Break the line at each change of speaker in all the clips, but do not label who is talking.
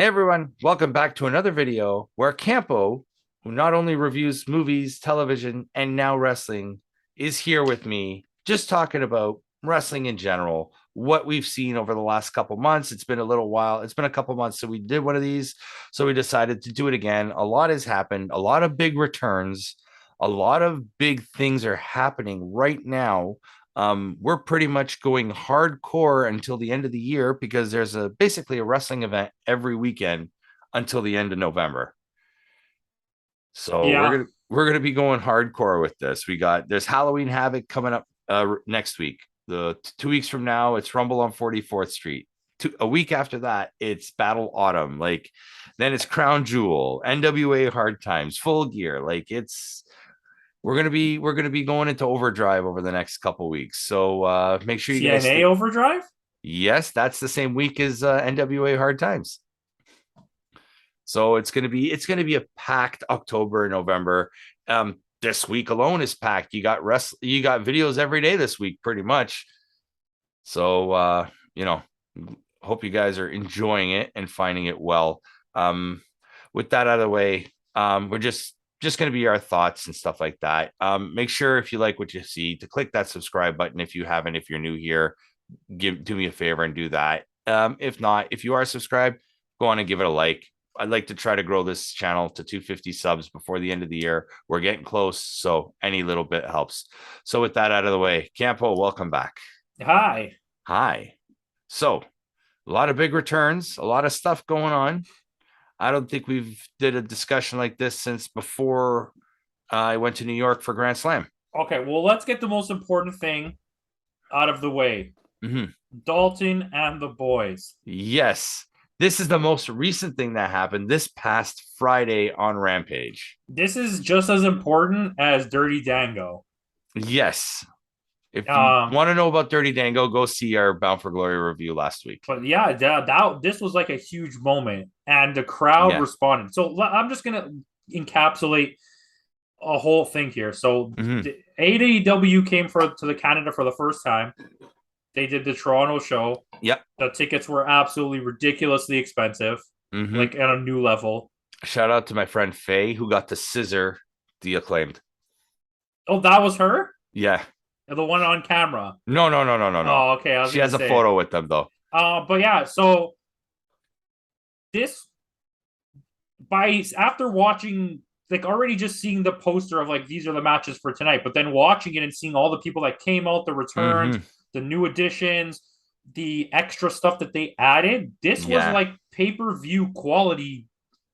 Hey everyone, welcome back to another video where Campo, who not only reviews movies, television, and now wrestling, is here with me just talking about wrestling in general, what we've seen over the last couple months. It's been a little while. It's been a couple months, so we did one of these. So we decided to do it again. A lot has happened, a lot of big returns, a lot of big things are happening right now. We're pretty much going hardcore until the end of the year because there's basically a wrestling event every weekend until the end of November. So we're
Yeah,
gonna we're gonna be going hardcore with this. There's Halloween Havoc coming up next week. The 2 weeks from now, it's Rumble on 44th Street. A week after that, it's Battle Autumn. Then it's Crown Jewel, NWA Hard Times, Full Gear. We're gonna be going into overdrive over the next couple weeks. So make sure you guys
TNA
stick.
Overdrive.
Yes, that's the same week as NWA Hard Times. So it's gonna be a packed October and November. This week alone is packed. You got videos every day this week, pretty much. So hope you guys are enjoying it and finding it well. Um, with that out of the way, we're just going to be our thoughts and stuff like that. Make sure if you like what you see to click that subscribe button if you haven't. If you're new here, do me a favor and do that. If not, if you are subscribed, go on and give it a like. I'd like to try to grow this channel to 250 subs before the end of the year. We're getting close, so any little bit helps. So with that out of the way, Campo, welcome back.
Hi.
Hi. So a lot of big returns, a lot of stuff going on. I don't think we've did a discussion like this since before I went to New York for Grand Slam.
Okay, well, let's get the most important thing out of the way.
Mm-hmm.
Dalton and the boys.
Yes, this is the most recent thing that happened this past Friday on Rampage.
This is just as important as Dirty Dango.
Yes, if you
Um,
want to know about Dirty Dango, go see our Bound for Glory review last week.
but yeah, this was like a huge moment, and the crowd
Yeah.
responded. So I'm just gonna encapsulate a whole thing here. So
Mm-hmm.
the AEW came to the Canada for the first time. They did the Toronto show.
Yep.
The tickets were absolutely ridiculously expensive,
Mm-hmm.
like at a new level.
Shout out to my friend Faye who got to scissor the Acclaimed.
Oh, that was her?
Yeah.
The one on camera.
No, no, no, no, no, no.
Oh, okay. I was
She
gonna
has a
say.
photo with them though.
But yeah, so this by after watching like already just seeing the poster of like these are the matches for tonight, but then watching it and seeing all the people that came out, the returns,
Mm-hmm.
the new additions, the extra stuff that they added, this was
Yeah.
like pay-per-view quality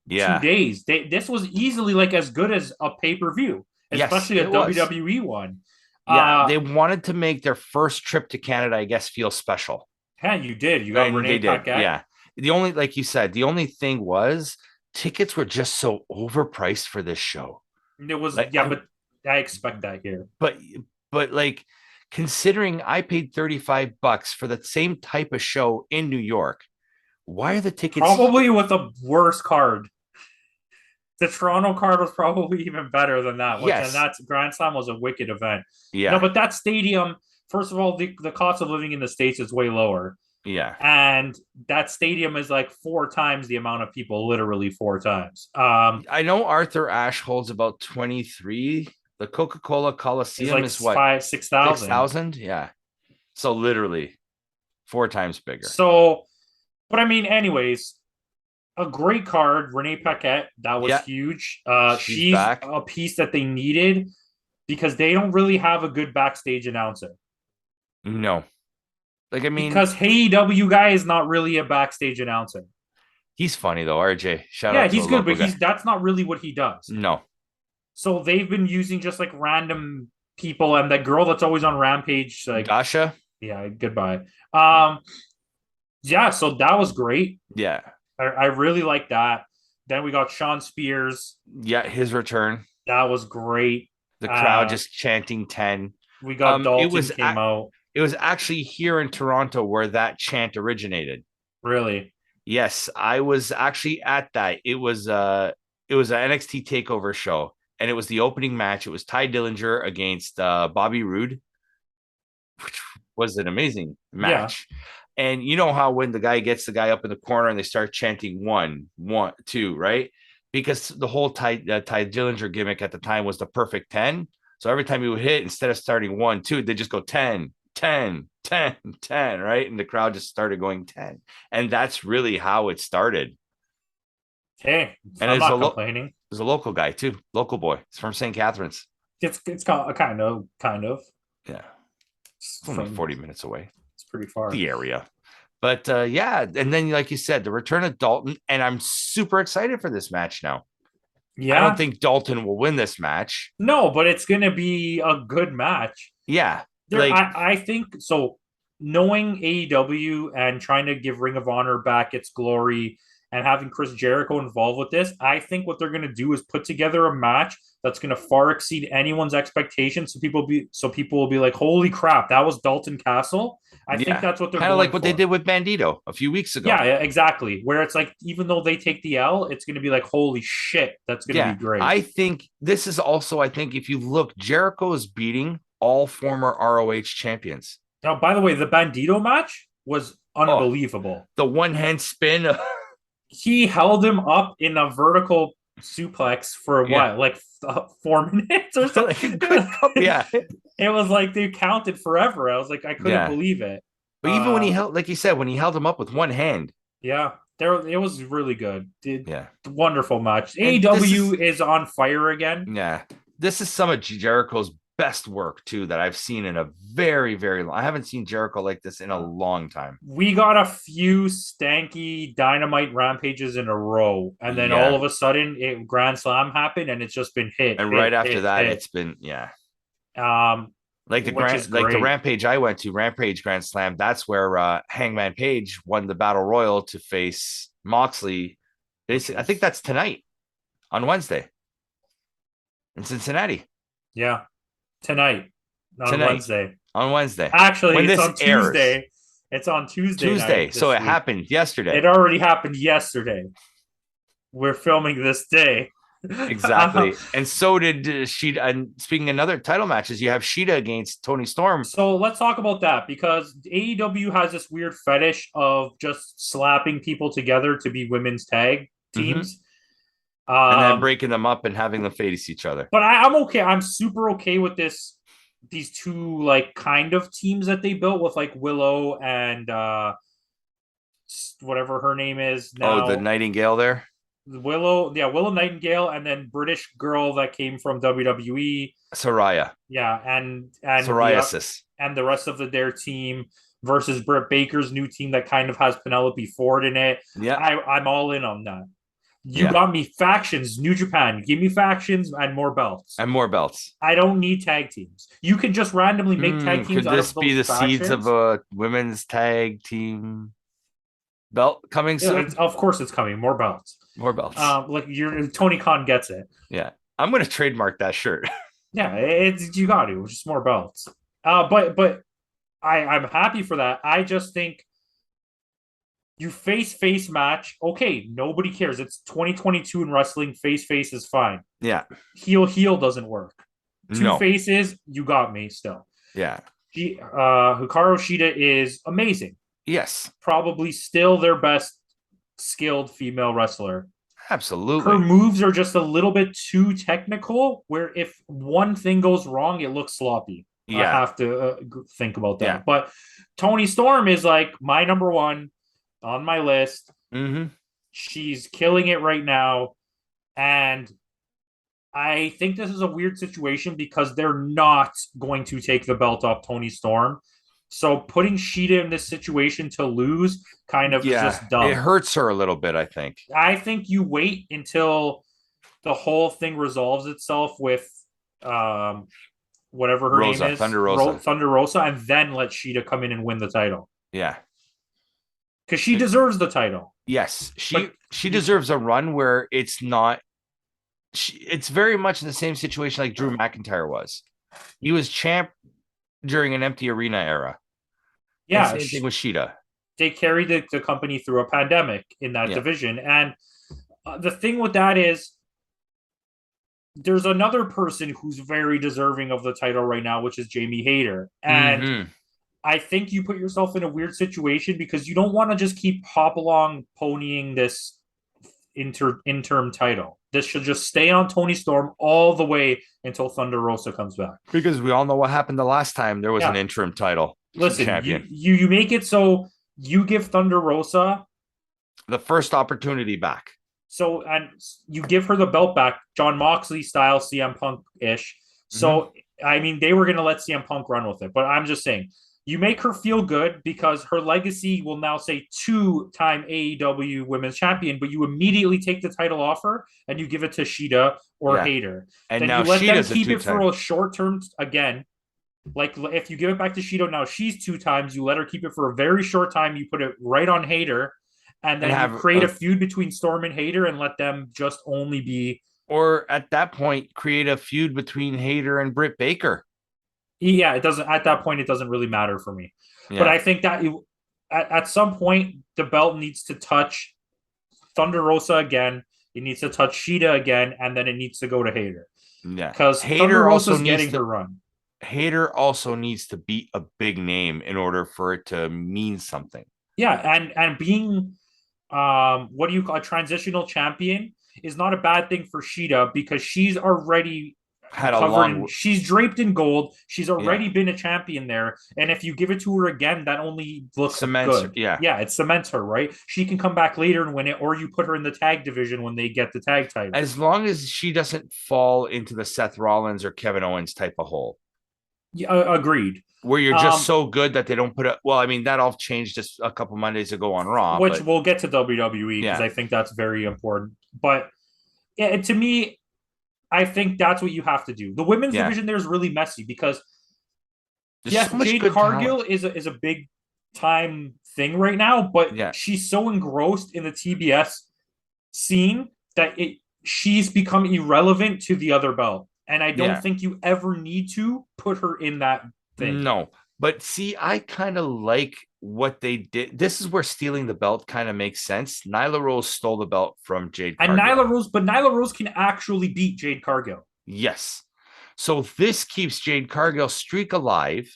2
Yeah.
days. This was easily like as good as a pay-per-view,
Yes,
especially a
it was.
WWE one.
Yeah,
Uh
they wanted to make their first trip to Canada, I guess, feel special.
hey, you did. You got
And they
Renee
did.
Paquette.
Yeah. Like you said, the only thing was tickets were just so overpriced for this show.
It was
Like
yeah,
I
but I expect that here.
but like considering I paid $35 for the same type of show in New York, why are the tickets?
Probably with a worse card. The Toronto card was probably even better than that, which and
Yes.
that's Grand Slam was a wicked event. No,
Yeah.
but that stadium, first of all, the cost of living in the States is way lower.
Yeah.
And that stadium is like 4 times the amount of people, literally 4 times.
I know Arthur Ashe holds about 23. The Coca-Cola
It's
Coliseum
like
is what,
five, 6,000.
6,000? Yeah. So literally 4 times bigger.
So, but I mean, anyways, a great card, Renee Paquette. That was
Yeah,
huge.
she's
She's
back.
a piece that they needed because they don't really have a good backstage announcer.
No. Like, I mean,
Because AEW guy is not really a backstage announcer.
he's funny though. RJ. Shout
Yeah,
out to a
he's good,
local
but
guy.
he's that's not really what he does.
No.
So they've been using just like random people, and that girl that's always on Rampage, like
Dasha?
yeah, goodbye. Um, yeah, so that was great.
Yeah.
I really like that. Then we got Sean Spears.
Yeah, his return.
That was great.
The crowd
Uh,
just chanting 10.
we got
It
Dalton
was
came out.
it was actually here in Toronto where that chant originated.
Really,
Yes, I was actually at that. It was an NXT takeover show, and it was the opening match. It was Ty Dillinger against Bobby Roode, which was an amazing
yeah.
match. And you know how when the guy gets the guy up in the corner and they start chanting one, one, two, right? Because the whole Ty Dillinger gimmick at the time was the perfect 10. So every time he would hit, instead of starting 1, 2, they just go 10, 10, 10, 10, right? And the crowd just started going 10. And that's really how it started.
Hey,
And
I'm not complaining.
There's a local guy too, local boy. It's from St. Catharines.
It's kind of.
Yeah,
It's
it's only
from
40 minutes away,
it's pretty far.
the area. But yeah, and then like you said, the return of Dalton, and I'm super excited for this match now. I don't
Yeah,
think Dalton will win this match.
no, but it's gonna be a good match.
Yeah,
There,
like
I think so. Knowing AEW and trying to give Ring of Honor back its glory and having Chris Jericho involved with this, I think what they're going to do is put together a match that's going to far exceed anyone's expectations. So people will be like, "Holy crap, that was Dalton Castle!" I think
yeah,
that's what they're
kind of
going
like what they
for.
did with Bandito a few weeks ago.
Yeah, exactly. Where it's like, even though they take the L, it's going to be like, "Holy shit, that's going to be
Yeah,
great."
I think this is also. I think if you look, Jericho is beating all former ROH champions.
Now, by the way, the Bandito match was
Oh,
unbelievable.
the one hand spin.
He held him up in a vertical suplex for
Yeah,
what, like 4 minutes or
like a
something.
good cup. Yeah,
It was like they counted forever. I was like, I couldn't
yeah.
believe it.
But even when he held, like you said, when he held him up with one hand,
Yeah, there it was really good.
yeah.
Wonderful match.
And this
AEW
is,
is on fire again.
yeah, this is some of Jericho's best work too that I've seen in a very, very long. I haven't seen Jericho like this in a long time.
We got a few stanky dynamite rampages in a row, and then all
Yeah,
of a sudden, Grand Slam happened, and it's just been hit,
and right
hit,
after
hit,
that,
hit.
it's been yeah. Like the
Which is
the
great.
Rampage I went to, Rampage Grand Slam. That's where Hangman Page won the Battle Royal to face Moxley. Basically, I think that's tonight on Wednesday in Cincinnati.
Yeah, tonight, on
Tonight
Wednesday.
on Wednesday
Actually,
when
it's
this
on
airs.
Tuesday. It's on Tuesday
Tuesday.
night
So
this
it
week.
happened yesterday.
It already happened yesterday. We're filming this day.
Exactly. And so did Sheeta. And speaking of another title matches, you have Sheeta against Tony Storm.
So let's talk about that, because AEW has this weird fetish of just slapping people together to be women's tag
Mm-hmm.
teams.
And then
Um,
breaking them up and having them face each other.
but I'm okay. I'm super okay with this. These two like kind of teams that they built with like Willow and whatever her name is
Oh, the
now.
Nightingale there.
Willow Nightingale, and then British girl that came from WWE.
Soraya.
Yeah,
Psoriasis.
and the rest of their team versus Britt Baker's new team that kind of has Penelope Ford in it.
Yeah.
I'm all in on that. You
Yeah.
got me factions, New Japan. Give me factions and more belts.
And more belts.
I don't need tag teams. You can just randomly make tag teams
Could
out
this
of
be
those
the
factions.
seeds of a women's tag team belt coming soon?
Of course, it's coming. More belts.
More belts.
Like Tony Khan gets it.
Yeah. I'm going to trademark that shirt.
Yeah, you got to just more belts. But I'm happy for that. I just think you face match. Okay, nobody cares. It's 2022 in wrestling. Face is fine.
Yeah.
Heel doesn't work. Two
No.
faces, you got me still.
Yeah.
Hikaru Shida is amazing.
Yes.
Probably still their best skilled female wrestler.
Absolutely.
Her moves are just a little bit too technical, where if one thing goes wrong, it looks sloppy.
Yeah.
I have to think about that.
Yeah.
But Tony Storm is like my number one on my list.
Mm-hmm.
She's killing it right now. And I think this is a weird situation because they're not going to take the belt off Tony Storm. So putting Sheeta in this situation to lose kind of is just dumb.
It hurts her a little bit, I think.
I think you wait until the whole thing resolves itself with whatever her name is,
Thunder Rosa.
Thunder Rosa, and then let Sheeta come in and win the title.
Yeah.
Because she deserves the title.
Yes. She deserves a run where it's not it's very much the same situation like Drew McIntyre was. He was champ during an empty arena era.
Yeah.
And same thing with Sheeta.
They carried the company through a pandemic in that division. And the thing with that is there's another person who's very deserving of the title right now, which is Jamie Hayter. And I think you put yourself in a weird situation because you don't want to just keep hop along ponying this interim title. This should just stay on Tony Storm all the way until Thunder Rosa comes back.
Because we all know what happened the last time there was an
Yeah.
interim title
Listen,
champion.
you make it so you give Thunder Rosa
The first opportunity back.
so, and you give her the belt back, John Moxley style, CM Punk ish. So, I mean, they were going to let CM Punk run with it, but I'm just saying, you make her feel good because her legacy will now say 2-time AEW Women's Champion, but you immediately take the title off her and you give it to Shida or Hayter.
And
then
now
you let them
Shida's
keep
a
it for a short term again. Like if you give it back to Shido now, she's 2 times. You let her keep it for a very short time. You put it right on Hayter, and then you create a feud between Storm and Hayter and let them just only be.
Or at that point, create a feud between Hayter and Britt Baker.
Yeah, it doesn't. At that point, it doesn't really matter for me.
Yeah.
But I think that at some point, the belt needs to touch Thunder Rosa again. It needs to touch Shida again, and then it needs to go to Hayter.
Yeah,
because Thunder Rosa's getting her run.
Hayter also needs to beat a big name in order for it to mean something.
Yeah, and being what do you call a transitional champion is not a bad thing for Shida because she's already
had a long.
She's draped in gold. She's already been a champion there, and if you give it to her again, that only looks good. Yeah, it cements her, right? She can come back later and win it, or you put her in the tag division when they get the tag title.
As long as she doesn't fall into the Seth Rollins or Kevin Owens type of hole.
Yeah, agreed.
Where you're just so good that they don't put it. Well, I mean, that all changed just a couple Mondays ago on Raw.
Which we'll get to WWE because I think that's very important. But yeah, to me, I think that's what you have to do. The women's division there is really messy because yes, Jade Cargill is a big time thing right now, but she's so engrossed in the TBS scene that she's become irrelevant to the other belt. And I don't think you ever need to put her in that thing.
No, but see, I kind of like what they did. This is where stealing the belt kind of makes sense. Nyla Rose stole the belt from Jade Cargill.
And Nyla Rose can actually beat Jade Cargill.
Yes. So this keeps Jade Cargill's streak alive.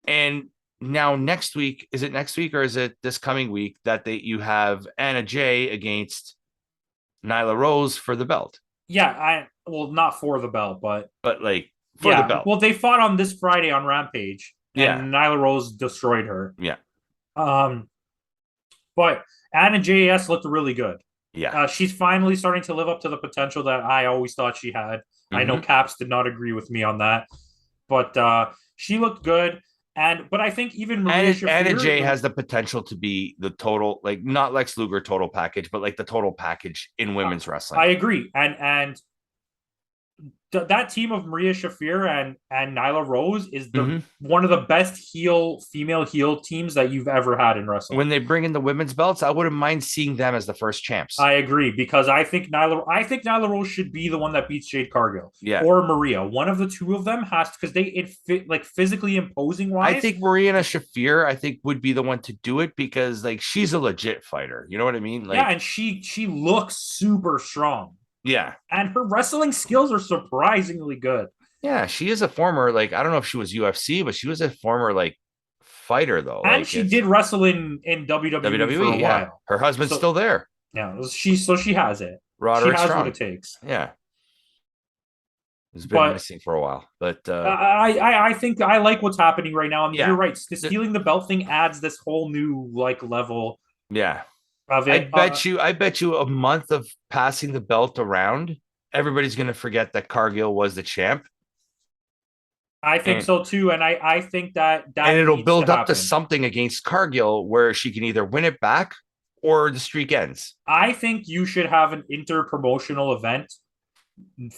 And now next week, is it next week or is it this coming week that you have Anna Jay against Nyla Rose for the belt?
Yeah, not for the belt, but
like for the belt.
Well, they fought on this Friday on Rampage, and Nyla Rose destroyed her.
Yeah.
But Anna JS looked really good.
Yeah.
She's finally starting to live up to the potential that I always thought she had. Mm-hmm. I know Caps did not agree with me on that, but she looked good. But I think even Maria Shafir,
Anna Jay has the potential to be the total, like not Lex Luger total package, but like the total package in women's wrestling.
I agree, and that team of Maria Shafir and Nyla Rose is one of the best female heel teams that you've ever had in wrestling.
When they bring in the women's belts, I wouldn't mind seeing them as the first champs.
I agree because I think Nyla Rose should be the one that beats Jade Cargill, or Maria. One of the two of them has to, because like physically imposing wise.
I think Maria Shafir would be the one to do it because like she's a legit fighter. You know what I mean? Like,
and she looks super strong.
Yeah.
And her wrestling skills are surprisingly good.
Yeah, she is a former, like, I don't know if she was UFC, but she was a former, like, fighter, though.
And she did wrestle in WWE for a while.
Her husband's still there.
Yeah, she has it.
Roderick
she has
Strong.
What it takes.
Yeah. It's been missing for a while. But
I think I like what's happening right now. And you're right. Stealing the belt thing adds this whole new, like, level.
Yeah.
Of it.
I bet you a month of passing the belt around, everybody's going to forget that Cargill was the champ.
I think so too, and I think that
and it'll build up to something against Cargill where she can either win it back or the streak ends.
I think you should have an inter-promotional event,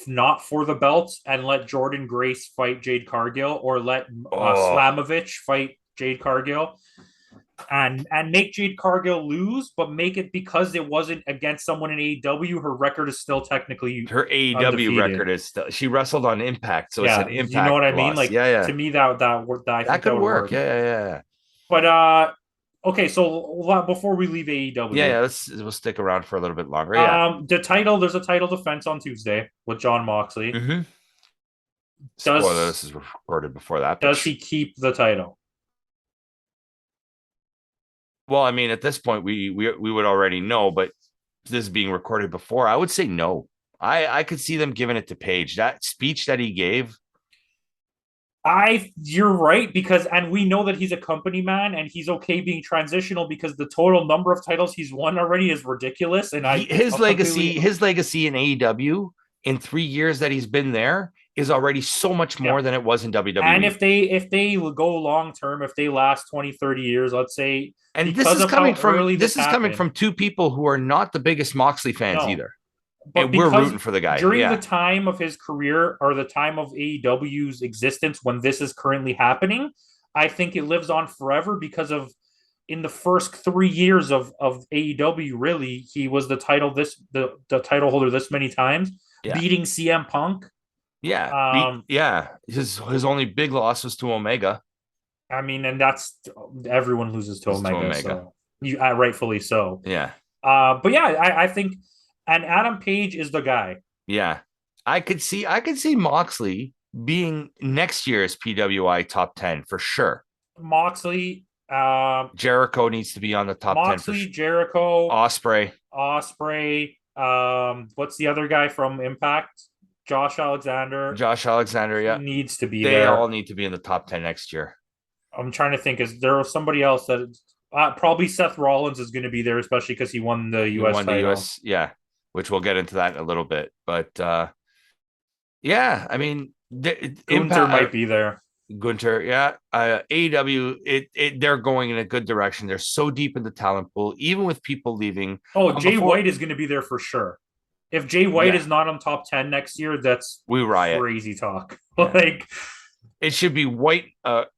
not for the belts, and let Jordan Grace fight Jade Cargill, or let Slamovich fight Jade Cargill. And make Jade Cargill lose, but make it because it wasn't against someone in AEW. Her record is still technically
her AEW undefeated. Record is still. She wrestled on Impact, so it's an Impact.
You know what I mean?
Loss.
Like, to me, that
could work. Yeah.
But okay, so before we leave AEW,
we'll stick around for a little bit longer.
There's a title defense on Tuesday with Jon Moxley.
Mm-hmm. Spoiler: this is recorded before that.
Does he keep the title?
Well, I mean, at this point, we would already know, but this is being recorded before. I would say no. I could see them giving it to Page. That speech that he gave.
You're right because, and we know that he's a company man and he's okay being transitional because the total number of titles he's won already is ridiculous. And I
His
completely,
legacy in AEW in 3 years that he's been there is already so much
yeah.
more than it was in
And
WWE.
if they go long term, if they last 20, 30 years, let's say,
And
because of how early this
this is coming
happened,
from two people who are not the biggest Moxley fans
no.
either.
But
And we're
because
rooting for the guy.
during the
Yeah.
time of his career or the time of AEW's existence when this is currently happening, I think it lives on forever because of in the first 3 years of AEW, really, he was the title holder this many times,
Yeah.
beating CM Punk.
Yeah. Yeah. His only big loss was to Omega.
I mean, and that's everyone loses to
Was to
Omega,
Omega.
so you rightfully so.
Yeah.
But yeah, I think, and Adam Page is the guy.
Yeah. I could see Moxley being next year's PWI top 10 for sure.
Moxley,
Jericho needs to be on the top 10 for
Moxley,
sure.
Jericho,
Osprey.
Osprey. What's the other guy from Impact? Josh Alexander.
Josh Alexander,
He
yeah.
needs to be
They all
there.
need to be in the top 10 next year.
I'm trying to think. Is there somebody else that probably Seth Rollins is going to be there, especially because he won the
He
U.S.
won the
title.
US, yeah, which we'll get into that in a little bit. But yeah, I mean,
Gunther
Impact
might be there.
Gunter, yeah. AEW, they're going in a good direction. They're so deep in the talent pool, even with people leaving.
Oh, Jay
Before,
White is going to be there for sure. If Jay White
yeah,
is not on top 10 next year, that's
we riot.
crazy talk.
Yeah,
Like,
it should be White,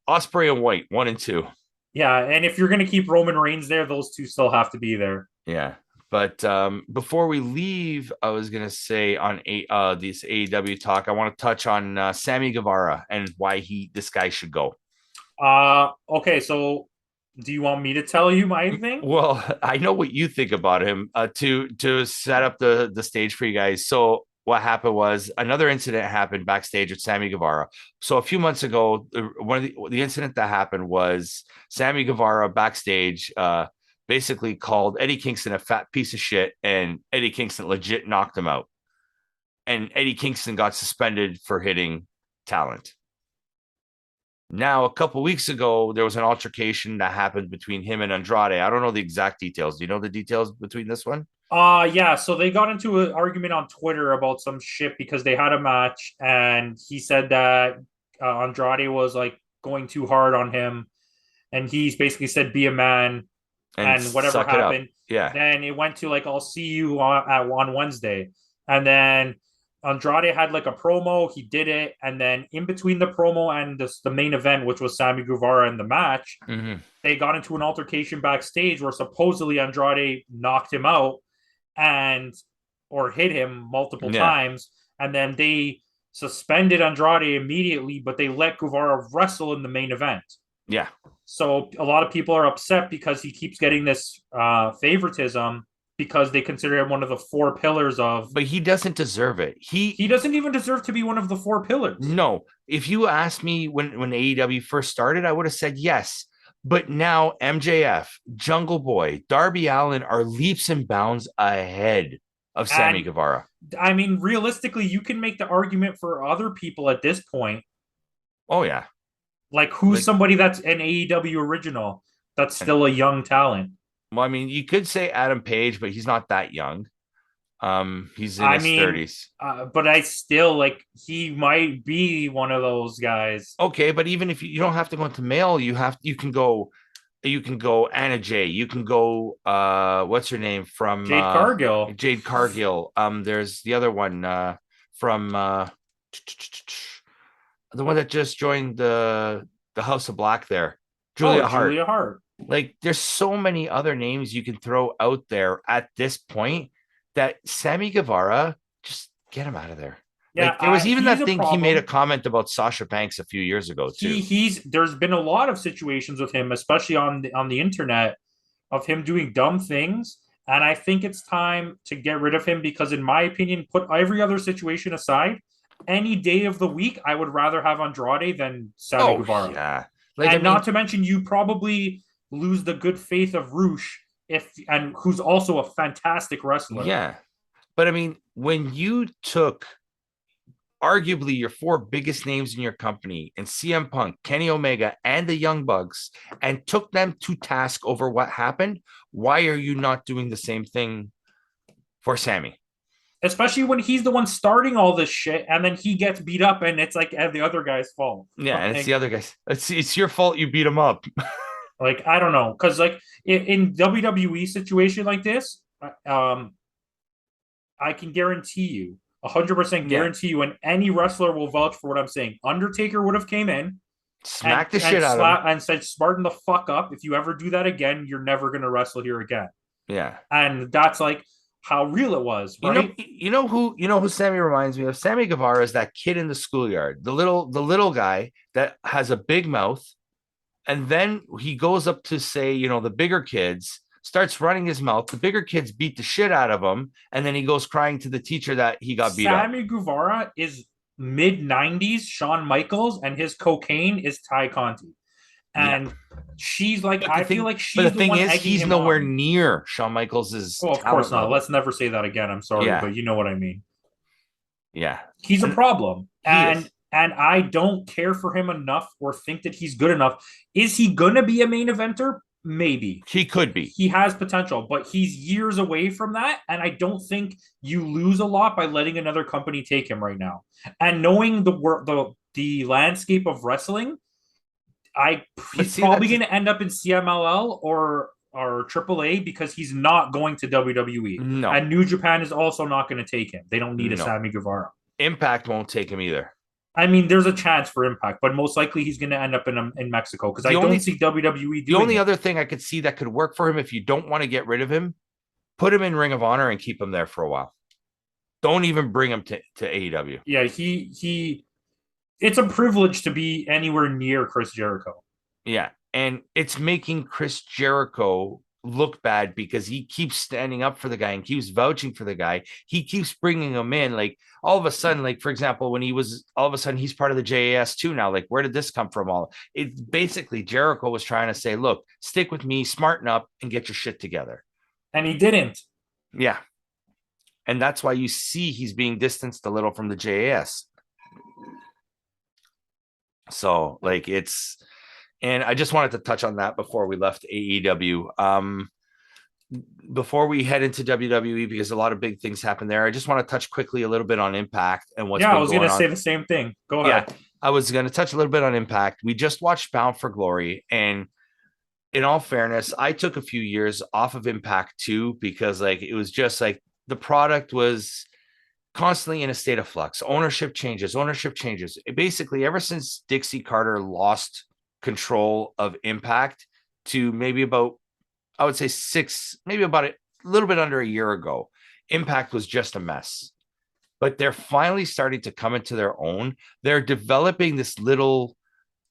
Osprey and White, 1 and 2.
yeah. And if you're going to keep Roman Reigns there, those two still have to be there.
Yeah. But before we leave, I was gonna say on this AEW talk, I want to touch on Sammy Guevara and why this guy should go.
Okay. So do you want me to tell you my thing?
Well, I know what you think about him. To set up the stage for you guys. So what happened was another incident happened backstage with Sammy Guevara. So a few months ago, one of the incident that happened was Sammy Guevara backstage basically called Eddie Kingston a fat piece of shit, and Eddie Kingston legit knocked him out. And Eddie Kingston got suspended for hitting talent. Now, a couple weeks ago, there was an altercation that happened between him and Andrade. I don't know the exact details. Do you know the details between this one?
Yeah. So they got into an argument on Twitter about some shit because they had a match, and he said that Andrade was like going too hard on him, and he's basically said, "Be a man,"
And
and whatever
suck it up.
happened.
Yeah.
Then it went to like, "I'll see you on Wednesday," and then Andrade had like a promo. He did it, and then in between the promo and the main event, which was Sammy Guevara and the match,
Mm-hmm.
they got into an altercation backstage where supposedly Andrade knocked him out and or hit him multiple
Yeah.
times, and then they suspended Andrade immediately, but they let Guevara wrestle in the main event.
Yeah.
So a lot of people are upset because he keeps getting this favoritism because they consider him one of the four pillars of.
But he doesn't deserve it.
He doesn't even deserve to be one of the four pillars.
No. If you asked me when AEW first started, I would have said yes. But now MJF, Jungle Boy, Darby Allin are leaps and bounds ahead of Sammy
And
Guevara.
I mean, realistically, you can make the argument for other people at this point.
Oh yeah.
Like, who's
Like,
somebody that's an AEW original that's still a young talent?
well, I mean, you could say Adam Page, but he's not that young. He's in
I
his
mean,
30s.
but I still like he might be one of those guys.
Okay, but even if you don't have to go into male, you can go Anna Jay, you can go what's her name from
Jade Cargill.
Jade Cargill. There's the other one from the one that just joined the House of Black there. Julia Hart.
Julia Hart.
Like there's so many other names you can throw out there at this point that Sammy Guevara, just get him out of there.
Yeah,
Like there was even
he's
that
a
thing he made a
problem.
comment about Sasha Banks a few years ago too.
He's there's been a lot of situations with him, especially on the internet, of him doing dumb things. And I think it's time to get rid of him because, in my opinion, put every other situation aside, any day of the week, I would rather have Andrade than Sammy
Oh
Guevara.
yeah. Like I
And not
mean,
to mention, you probably lose the good faith of Roosh and who's also a fantastic wrestler.
Yeah. But I mean, when you took arguably your four biggest names in your company and CM Punk, Kenny Omega, and the Young Bucks and took them to task over what happened, why are you not doing the same thing for Sammy?
Especially when he's the one starting all this shit and then he gets beat up and it's like the other guy's fault.
Yeah, and it's the other guys. It's your fault you beat him up.
Like, I don't know. Because, like, in WWE situation like this, I can guarantee you, 100%
Yeah.
guarantee you, and any wrestler will vouch for what I'm saying. Undertaker would have came in
Smack the shit out of him.
and said, "Smarten the fuck up. If you ever do that again, you're never gonna wrestle here again."
Yeah.
And that's like how real it was, right?
You know who Sammy reminds me of? Sammy Guevara is that kid in the schoolyard, the little guy that has a big mouth, and then he goes up to say, the bigger kids, starts running his mouth. The bigger kids beat the shit out of him, and then he goes crying to the teacher that he got beat up.
Sammy Guevara is mid 90s Shawn Michaels, and his cocaine is Ty Conti. And she's like, I feel like she's
the thing
one
is,
egging
he's
him
nowhere
on.
near Shawn Michaels'
Well, of course not. Let's never say that again. I'm sorry,
Yeah.
but you know what I mean.
Yeah.
He's a problem.
He is.
And I don't care for him enough or think that he's good enough. Is he gonna be a main eventer? Maybe.
He could be.
He has potential, but he's years away from that. And I don't think you lose a lot by letting another company take him right now. And knowing the landscape of wrestling, he's probably going to end up in CMLL or AAA because he's not going to WWE.
No.
And New Japan is also not going to take him. They don't need a Sammy Guevara.
Impact won't take him either.
I mean, there's a chance for Impact, but most likely he's going to end up in Mexico because I don't see WWE doing
the only other thing I could see that could work for him if you don't want to get rid of him, put him in Ring of Honor and keep him there for a while. Don't even bring him to AEW.
Yeah, it's a privilege to be anywhere near Chris Jericho.
Yeah, and it's making Chris Jericho look bad because he keeps standing up for the guy and keeps vouching for the guy. He keeps bringing him in. Like, all of a sudden, like, for example, when all of a sudden he's part of the JAS too now. Like, where did this come from? It basically, Jericho was trying to say, look, stick with me, smarten up, and get your shit together.
And he didn't.
Yeah. And that's why you see he's being distanced a little from the JAS. So, like, and I just wanted to touch on that before we left AEW. Before we head into WWE, because a lot of big things happen there, I just want to touch quickly a little bit on Impact and what's
I was going to say the same thing. Go ahead.
Yeah, I was going to touch a little bit on Impact. We just watched Bound for Glory, and in all fairness, I took a few years off of Impact too, because like it was just like the product was constantly in a state of flux. Ownership changes. Basically, ever since Dixie Carter lost control of Impact to maybe about, I would say about a little bit under a year ago, Impact was just a mess. But they're finally starting to come into their own. They're developing this little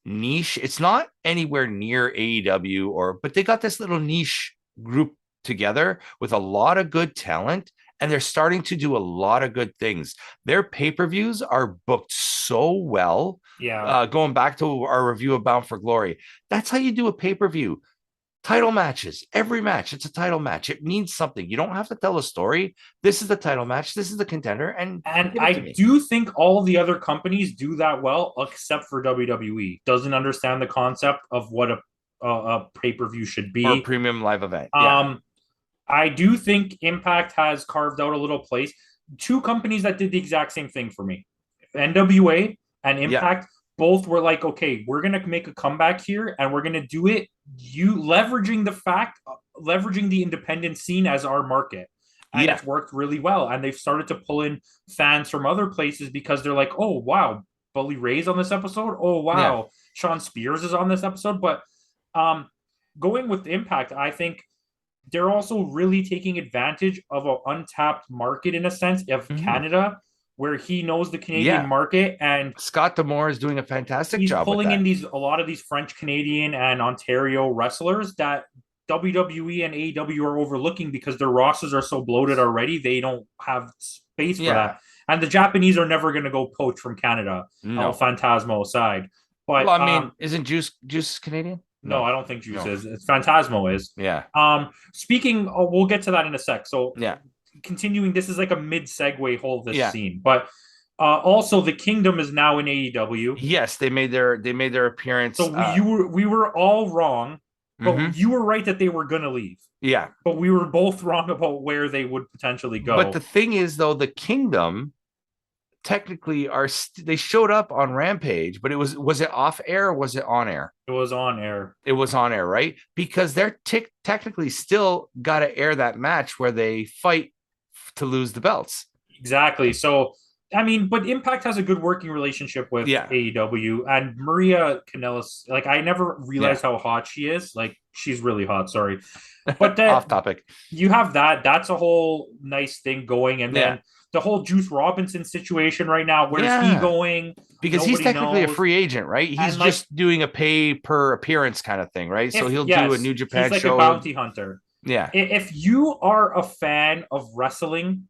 niche. It's not anywhere near AEW but they got this little niche group together with a lot of good talent, and they're starting to do a lot of good things. Their pay-per-views are booked so well.
Yeah.
Going back to our review of Bound for Glory, that's how you do a pay-per-view. Title matches, every match, it's a title match. It means something. You don't have to tell a story. This is the title match. This is the contender. And
I do think all the other companies do that well, except for WWE. Doesn't understand the concept of what a pay-per-view should be.
Or a premium live event.
I do think Impact has carved out a little place. Two companies that did the exact same thing for me, NWA and Impact, both were like, okay, we're going to make a comeback here, and we're going to do it leveraging the independent scene as our market. And it's worked really well. And they've started to pull in fans from other places because they're like, oh, wow, Bully Ray's on this episode. Oh, wow, Sean Spears is on this episode. But going with Impact, I think they're also really taking advantage of an untapped market in a sense of Canada, where he knows the Canadian market, and
Scott D'Amore is doing a fantastic job.
He's pulling in a lot of these French Canadian and Ontario wrestlers that WWE and AEW are overlooking because their rosters are so bloated already. They don't have space for that. And the Japanese are never going to go poach from Canada. No, Phantasmo aside. But
well, I mean, isn't Juice Canadian?
No,
No,
I don't think Juice
no.
is. It's Phantasmo is.
Yeah,
Speaking, we'll get to that in a sec. So
yeah,
continuing, this is like a mid segue whole of this
yeah.
scene, but also the Kingdom is now in AEW.
Yes, they made their appearance.
So we were all wrong, but
Mhm.
you were right that they were gonna leave.
Yeah.
But we were both wrong about where they would potentially
But
go.
the thing is, though, the Kingdom technically they showed up on Rampage, but was it off air or was it on air?
It was on air.
It was on air, right? Because they're technically still got to air that match where they fight to lose the belts.
Exactly. So I mean, but Impact has a good working relationship with
Yeah,
AEW and Maria Kanellis. Like, I never
yeah.
realized how hot she is. Like, she's really hot. Sorry, but
Off
that
topic.
you have that. That's a whole nice thing going. And
Yeah,
then the whole Juice Robinson situation right now. Where's he
yeah.
going?
Because he's
Nobody
technically a
knows.
free agent, right? He's
And like,
just doing a pay per appearance kind of thing, right? So
if
he'll do a
yes,
New
he's
Japan
like a
show.
bounty hunter.
Yeah,
If you are a fan of wrestling,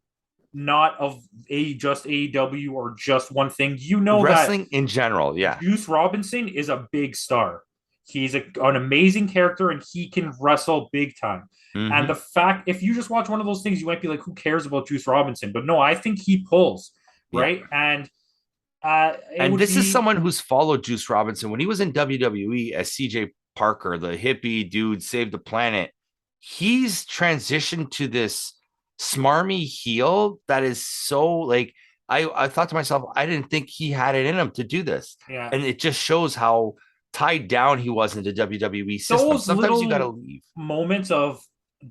not of just AEW or just one thing, you know that
wrestling in general. Yeah.
Juice Robinson is a big star. He's an amazing character and he can wrestle big time. And the
Hmm.
fact, if you just watch one of those things, you might be like, who cares about Juice Robinson? But no, I think he pulls,
Yeah.
right? And it
And
would
this is
be,
someone who's followed Juice Robinson when he was in WWE as CJ Parker, the hippie dude, saved the planet. He's transitioned to this smarmy heel that is so like I thought to myself, I didn't think he had it in him to do this.
yeah,
And it just shows how tied down he was in the WWE system.
those
Sometimes you gotta
little
leave.
moments of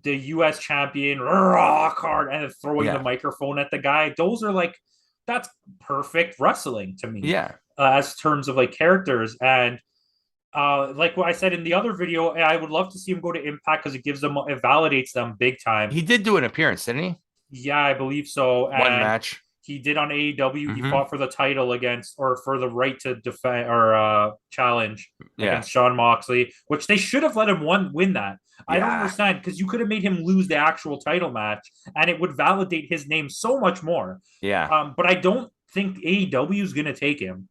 the US champion rock hard and then throwing the
Yeah.
microphone at the guy, those are like, that's perfect wrestling to me,
Yeah.
as terms of like characters. And like what I said in the other video, I would love to see him go to Impact because it validates them big time.
He did do an appearance, didn't he?
Yeah, I believe so.
One
And
match.
he did on AEW. He
Hmm.
fought for the title against, or for the right to defend or challenge
Yeah.
against Shawn Moxley, which they should have let him win that. I don't
Yeah.
understand because you could have made him lose the actual title match, and it would validate his name so much more.
Yeah.
But I don't think AEW is going to take him.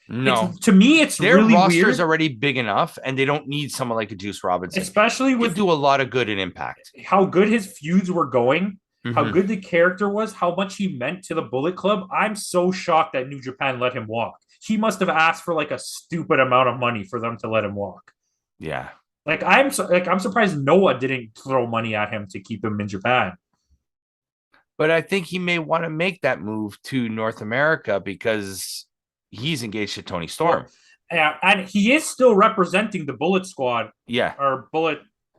It's
No.
to me, it's
Their
really
roster is
weird,
already big enough, and they don't need someone like a Juice Robinson.
especially
He could
with
do a lot of good in Impact.
how good his feuds were going, how
Hmm.
good the character was, how much he meant to the Bullet Club. I'm so shocked that New Japan let him walk. He must have asked for like a stupid amount of money for them to let him walk.
Yeah,
Like I'm surprised Noah didn't throw money at him to keep him in Japan.
but I think he may want to make that move to North America because he's engaged to Tony Storm.
Well, and he is still representing the Bullet Squad
Yeah,
or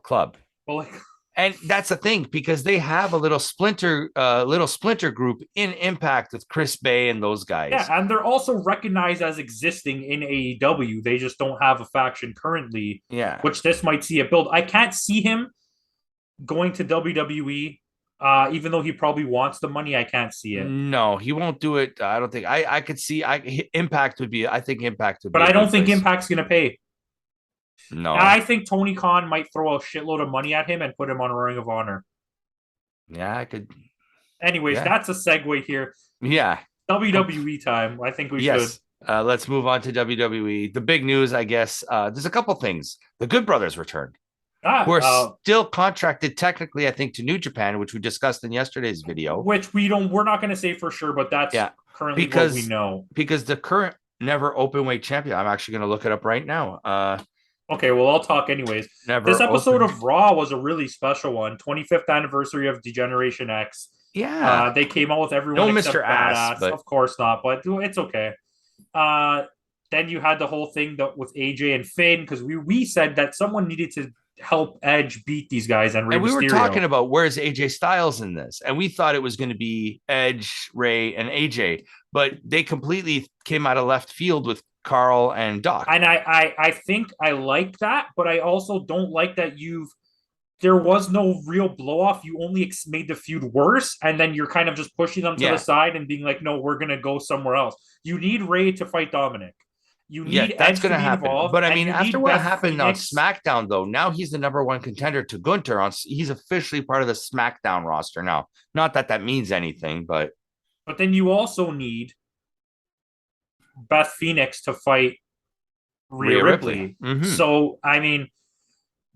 club.
Bullet.
And that's the thing because they have a little splinter group in Impact with Chris Bay and those
Yeah,
guys.
and they're also recognized as existing in AEW. They just don't have a faction currently,
Yeah.
which this might see a build. I can't see him going to WWE. Even though he probably wants the money, I can't see it.
No, he won't do it. I don't think. I could see. Impact would be. I think Impact would
But
be a
I don't
good
think
place.
Impact's going to pay.
No.
I think Tony Khan might throw a shitload of money at him and put him on a Ring of Honor.
Yeah, I could.
Anyways,
Yeah.
that's a segue here.
Yeah.
WWE time. I think we should.
Yes. Let's move on to WWE. The big news, I guess. There's a couple things. The Good Brothers returned, who are still contracted technically, I think, to New Japan, which we discussed in yesterday's video.
Which we're not going to say for sure, but that's currently what we know.
Because the current never open weight champion, I'm actually going to look it up right now.
Okay, well, I'll talk anyways. This episode of Raw was a really special one. 25th anniversary of Degeneration X.
Yeah.
They came out with everyone
No
except
Mr. Ass,
Badass.
but
Of course not, but it's okay. Then you had the whole thing with AJ and Finn because we said that someone needed to help Edge beat these guys and Rey
we were
Mysterio.
talking about where's AJ Styles in this, and we thought it was going to be Edge, Ray, and AJ, but they completely came out of left field with Carl and Doc.
And I think I like that, but I also don't like that there was no real blow off. You only made the feud worse, and then you're kind of just pushing them to the side and being like, no, we're gonna go somewhere else. You need Ray to fight Dominic. You need
that's
Edge
going to
be
happen.
involved,
But I mean, after what happened on
Phoenix.
SmackDown, though, now he's the number one contender to Gunter. He's officially part of the SmackDown roster now. Not that that means anything, but
then you also need Beth Phoenix to fight Rhea Ripley.
Mm-hmm.
So I mean,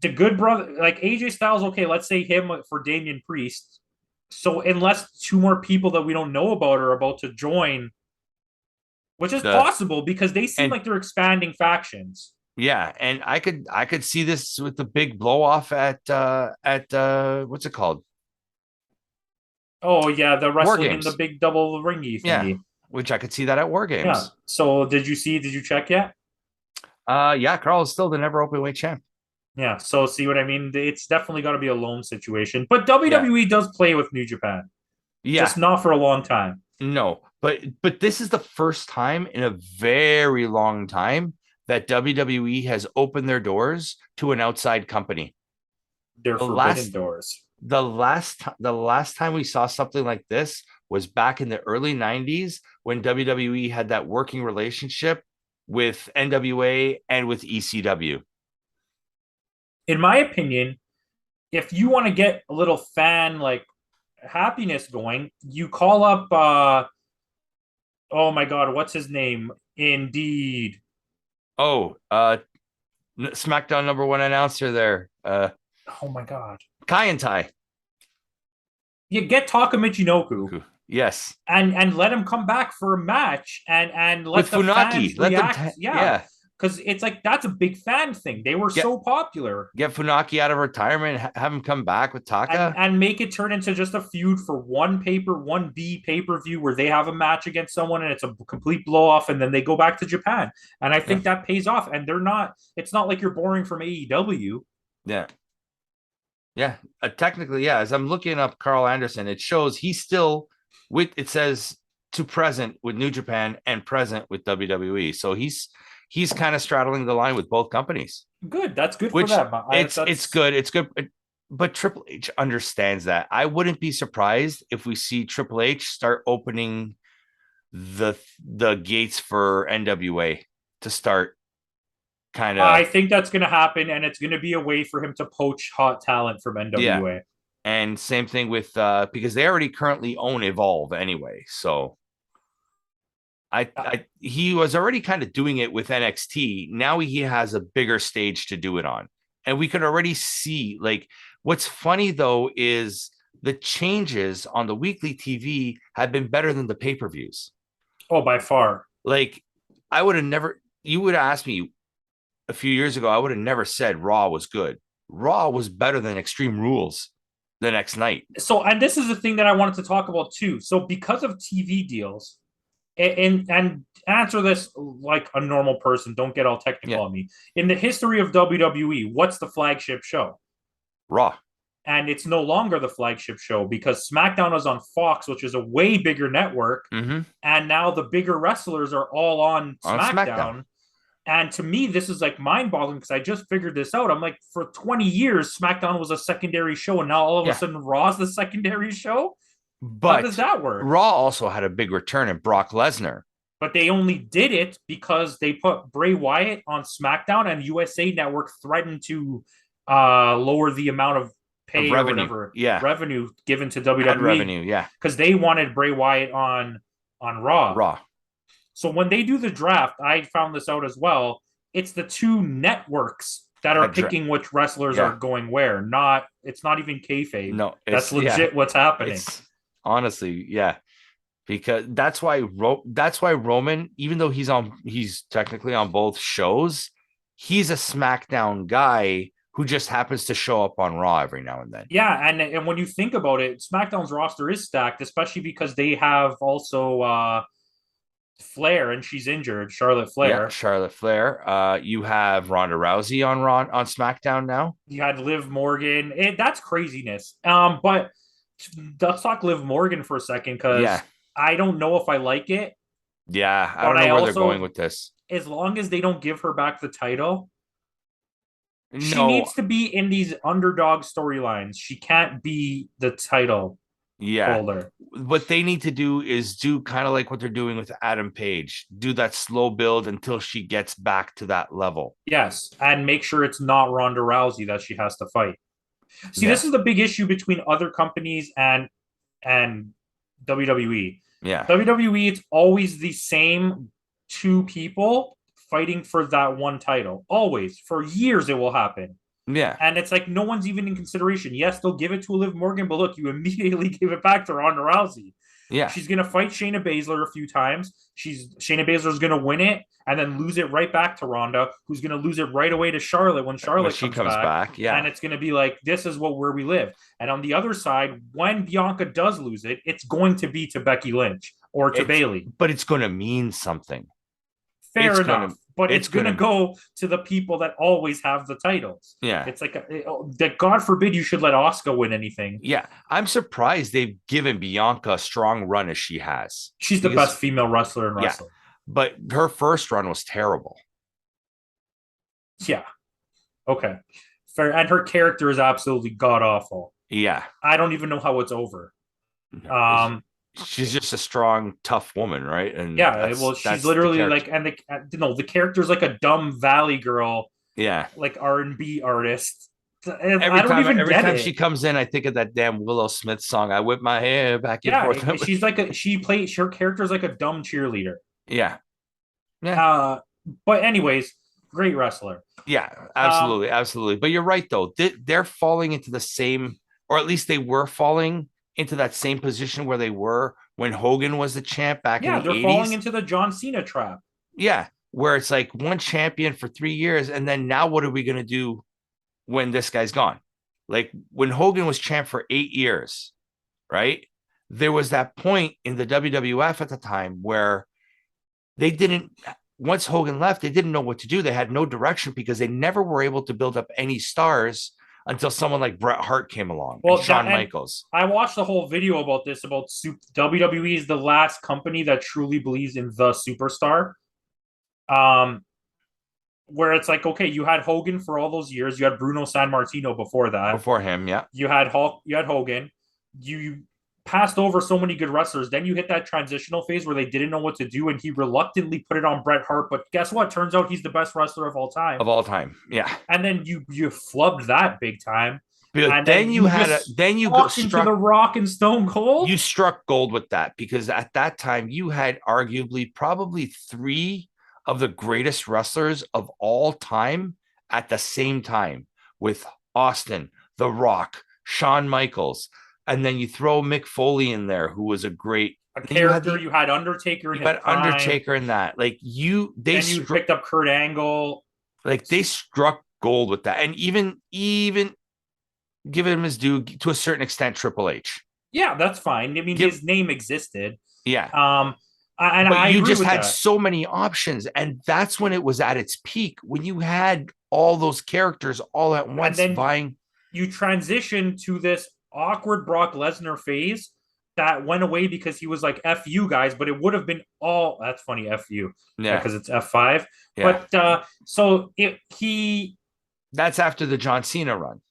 the good brother, like AJ Styles, okay, let's say him for Damian Priest. So unless two more people that we don't know about are about to join, which is
The
possible because they seem
and
like they're expanding factions.
yeah, and I could see this with the big blow off at what's it called?
Oh yeah, the
War
wrestling in the
Games.
big double ringy
Yeah,
thingy.
which I could see that at War
Yeah.
Games.
So did you see? Did you check yet?
Yeah, Carl is still the never open weight champ.
Yeah. So see what I mean? It's definitely got to be a loan situation. But
Yeah,
WWE does play with New Japan,
yeah,
just not for a long time.
no, but this is the first time in a very long time that WWE has opened their doors to an outside company.
They're
The
forbidden
last
doors.
the last time we saw something like this was back in the early 90s when WWE had that working relationship with NWA and with ECW.
In my opinion, if you want to get a little fan like happiness going, you call up oh my god, what's his name? Indeed.
Oh, SmackDown number one announcer there,
Oh my god.
Kai and Tai.
You get Taka Michinoku
Yes,
and let him come back for a match and
with
let the
Funaki.
fans
Let them,
react. Yeah.
yeah,
Because it's like that's a big fan thing. They were
get
so popular.
get Funaki out of retirement, have him come back with Taka.
And make it turn into just a feud for one B pay-per-view where they have a match against someone and it's a complete blow off and then they go back to Japan. And I
Yeah,
think that pays off. And they're not, it's not like you're boring from AEW.
yeah, yeah. Technically, yeah. As I'm looking up Carl Anderson, it shows he's still with. It says to present with New Japan and present with WWE. So he's kind of straddling the line with both companies,
Good. That's good for
which
them.
it's good. It's good. But Triple H understands that. I wouldn't be surprised if we see Triple H start opening the gates for NWA to start kind
I
of,
think that's going to happen, and it's going to be a way for him to poach hot talent from
yeah.
NWA.
And same thing with because they already currently own Evolve anyway. So he was already kind of doing it with NXT. Now he has a bigger stage to do it on. And we could already see like what's funny though is the changes on the weekly TV have been better than the pay-per-views.
Oh, by far.
Like I would have never you would have asked me a few years ago, I would have never said Raw was good. Raw was better than Extreme Rules the next night.
So, and this is the thing that I wanted to talk about too. So, because of TV deals, and answer this like a normal person, don't get all technical
Yeah,
on me. In the history of WWE, what's the flagship show?
Raw.
And it's no longer the flagship show because SmackDown is on Fox, which is a way bigger network.
Mm-hmm.
And now the bigger wrestlers are all on
On SmackDown.
SmackDown. And to me, this is like mind boggling because I just figured this out. I'm like, for 20 years, SmackDown was a secondary show, and now all of a
Yeah.
sudden, Raw's the secondary show. How
But
does that work?
Raw also had a big return in Brock Lesnar.
But they only did it because they put Bray Wyatt on SmackDown, and USA Network threatened to lower the amount of
Of
pay or
revenue.
whatever
Yeah.
revenue given to
Ad
WWE
revenue. Yeah.
because they wanted Bray Wyatt on Raw.
Raw.
So when they do the draft, I found this out as well. It's the two networks that are picking which wrestlers
Yeah.
are going where. Not it's not even kayfabe.
No,
That's legit what's happening.
It's honestly, yeah. Because that's why Roman, even though he's technically on both shows, he's a SmackDown guy who just happens to show up on Raw every now and then.
Yeah, and when you think about it, SmackDown's roster is stacked, especially because they have also Flair, and she's injured, Charlotte Flair.
Yeah, Charlotte Flair. You have Ronda Rousey on SmackDown now.
You had Liv Morgan. That's craziness. But let's talk Liv Morgan for a second because I don't know if I like it.
Yeah, I don't know where they're going with this.
As long as they don't give her back the title, she
No,
needs to be in these underdog storylines. She can't be the title holder.
What they need to do is do kind of like what they're doing with Adam Page. Do that slow build until she gets back to that level.
Yes, and make sure it's not Ronda Rousey that she has to fight. See, this is the big issue between other companies and WWE.
Yeah.
WWE, it's always the same two people fighting for that one title. Always. For years it will happen.
Yeah.
And it's like no one's even in consideration. Yes, they'll give it to Liv Morgan, but look, you immediately give it back to Ronda Rousey.
Yeah.
She's gonna fight Shayna Baszler a few times. Shayna Baszler's gonna win it and then lose it right back to Ronda, who's gonna lose it right away to Charlotte when
When
Charlotte
she
comes
comes
back.
back.
And
Yeah.
it's gonna be like, this is where we live. And on the other side, when Bianca does lose it, it's going to be to Becky Lynch or to
It's
Bayley.
but it's gonna mean something.
Fair
It's gonna
enough, but it's going to
gonna
go to the people that always have the titles.
yeah.
It's like that. God forbid you should let Asuka win anything.
Yeah. I'm surprised they've given Bianca a strong run as she has.
She's the best female wrestler in wrestling.
But her first run was terrible.
Yeah. Okay. Fair. And her character is absolutely god awful.
Yeah.
I don't even know how it's over.
She's just a strong, tough woman, right? And
yeah, well, she's literally like, and the character's like a dumb valley girl.
Yeah,
like R&B artist.
Every time she comes in, I think of that damn Willow Smith song. I whip my hair back and forth.
She's like her character's like a dumb cheerleader.
Yeah.
But anyways, great wrestler.
Yeah, absolutely. But you're right though. They're falling into the same, or at least they were falling into that same position where they were when Hogan was the champ back in the 80s. Yeah, they're
falling into the John Cena trap.
Yeah, where it's like one champion for 3 years, and then now what are we going to do when this guy's gone? Like when Hogan was champ for 8 years, right? There was that point in the WWF at the time where they didn't, once Hogan left, they didn't know what to do. They had no direction because they never were able to build up any stars until someone like Bret Hart came along. Well, and Shawn Michaels.
I watched the whole video about this, about WWE is the last company that truly believes in the superstar. Where it's like, okay, you had Hogan for all those years. You had Bruno Sammartino before that.
Before him, yeah.
You had Hogan. You passed over so many good wrestlers. Then you hit that transitional phase where they didn't know what to do, and he reluctantly put it on Bret Hart. But guess what? Turns out he's the best wrestler of all time.
Of all time, yeah.
And then you flubbed that big time.
But and then you
struck into the Rock and Stone Cold.
You struck gold with that because at that time you had arguably probably 3 of the greatest wrestlers of all time at the same time with Austin, The Rock, Shawn Michaels. And then you throw Mick Foley in there, who was a great
character. You had Undertaker.
You had Undertaker in that. Like you
picked up Kurt Angle.
Like they struck gold with that, and even give him his due to a certain extent. Triple H.
Yeah, that's fine. I mean, his name existed.
Yeah.
But
you just had so many options, and that's when it was at its peak. When you had all those characters all at once vying.
You transitioned to this awkward Brock Lesnar phase that went away because he was like F you guys, but it would have been all that's funny, F you.
Yeah,
because it's F5.
Yeah.
But
that's after the John Cena run.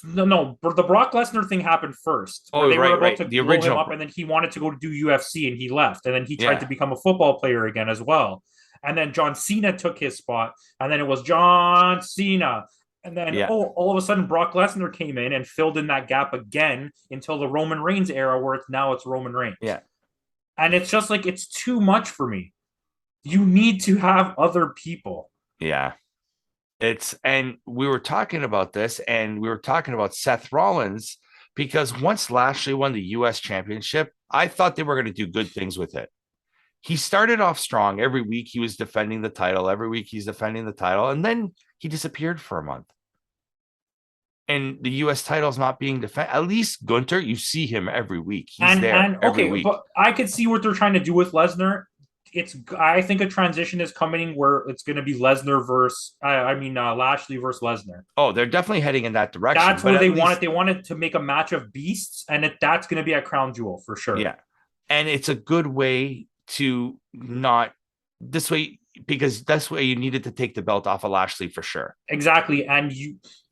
No, the Brock Lesnar thing happened first.
Oh,
they
were
about to
the
blow
original
him up, and then he wanted to go to do UFC, and he left, and then he tried to become a football player again as well. And then John Cena took his spot, and then it was John Cena. And then, all of a sudden, Brock Lesnar came in and filled in that gap again until the Roman Reigns era, where it's Roman Reigns.
Yeah.
And it's just like, it's too much for me. You need to have other people.
Yeah. And we were talking about this, and we were talking about Seth Rollins, because once Lashley won the US Championship, I thought they were going to do good things with it. He started off strong. Every week he was defending the title. Every week he's defending the title. And then he disappeared for a month. And the U.S. title is not being defended. At least Gunther, you see him every week. He's there every week.
But I could see what they're trying to do with Lesnar. I think a transition is coming where it's going to be Lesnar versus, Lashley versus Lesnar.
Oh, they're definitely heading in that direction.
That's where they want it. They wanted to make a match of beasts, and that's going to be at Crown Jewel for sure.
Yeah. And it's a good way to not this way, because that's why you needed to take the belt off of Lashley for sure.
Exactly. And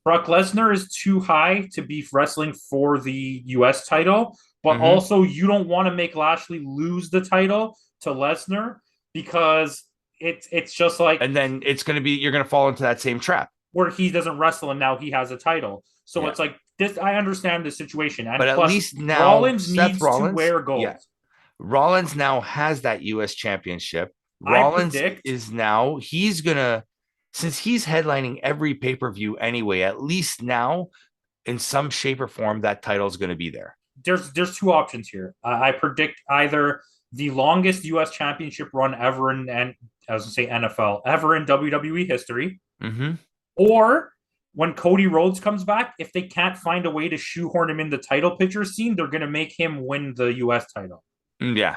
Brock Lesnar is too high to be wrestling for the US title, but also you don't want to make Lashley lose the title to Lesnar, because it's just like,
and then it's going to be, you're going to fall into that same trap
where he doesn't wrestle and now he has a title. So it's like this. I understand the situation, and
but at least now
Rollins needs to wear gold.
Yeah. Rollins now has that US championship. Rollins is now, he's going to since he's headlining every pay-per-view anyway, at least now in some shape or form, that title is going to be there.
There's two options here. I predict either the longest U.S. championship run ever in, and I was going to say NFL, ever in WWE history, or when Cody Rhodes comes back, if they can't find a way to shoehorn him in the title picture scene, they're going to make him win the U.S. title.
Yeah.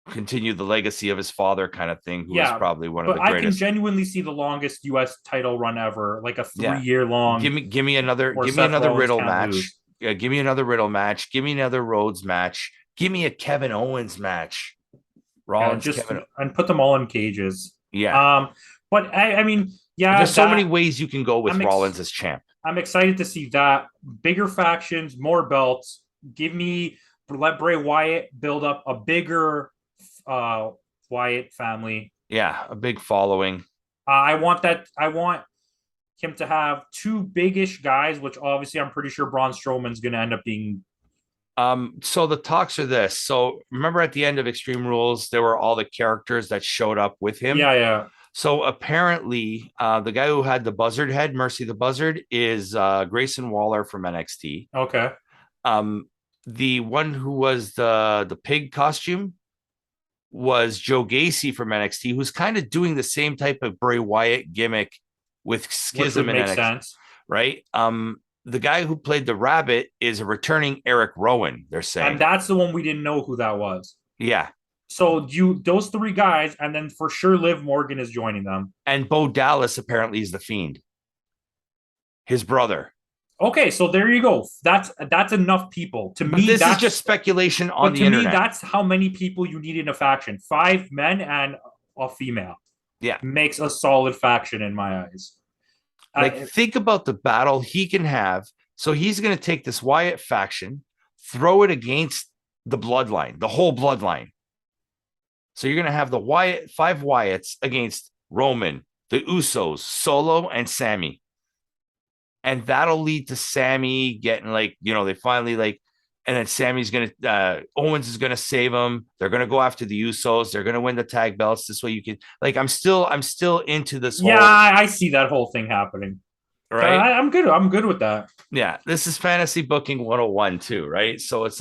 Continue the legacy of his father kind of thing, who was probably one of the greatest.
I can genuinely see the longest U.S. title run ever, like a 3-year long.
Give me another Riddle match. Yeah, give me another Riddle match. Give me another Rhodes match. Give me a Kevin Owens match. Rollins, Kevin,
and put them all in cages.
Yeah.
But I mean, yeah,
there's so many ways you can go with Rollins as champ.
I'm excited to see that. Bigger factions, more belts. Let Bray Wyatt build up a bigger Wyatt family.
Yeah, a big following.
I want him to have two big-ish guys, which obviously I'm pretty sure Braun Strowman's going to end up being.
So the talks are this. So remember at the end of Extreme Rules, there were all the characters that showed up with him.
Yeah.
So apparently, the guy who had the buzzard head, Mercy the Buzzard, is Grayson Waller from NXT.
Okay.
The one who was the pig costume was Joe Gacy from NXT, who's kind of doing the same type of Bray Wyatt gimmick with Schism in NXT.
Sense.
Right? The guy who played the rabbit is a returning Eric Rowan, they're saying.
And that's the one we didn't know who that was.
Yeah.
So those three guys, and then for sure Liv Morgan is joining them.
And Bo Dallas apparently is the Fiend. His brother.
Okay, so there you go. That's enough people. To me,
this is just speculation on the internet.
To me, that's how many people you need in a faction. 5 men and a female.
Yeah.
Makes a solid faction in my eyes.
Think about the battle he can have. So he's going to take this Wyatt faction, throw it against the bloodline, the whole bloodline. So you're going to have the 5 Wyatts against Roman, the Usos, Solo, and Sammy. And that'll lead to Sammy getting they finally and then Sammy's going to, Owens is going to save him. They're going to go after the Usos. They're going to win the tag belts. This way you can, I'm still into this.
Yeah, I see that whole thing happening.
Right.
I'm good with that.
Yeah. This is fantasy booking 101 too. Right. So it's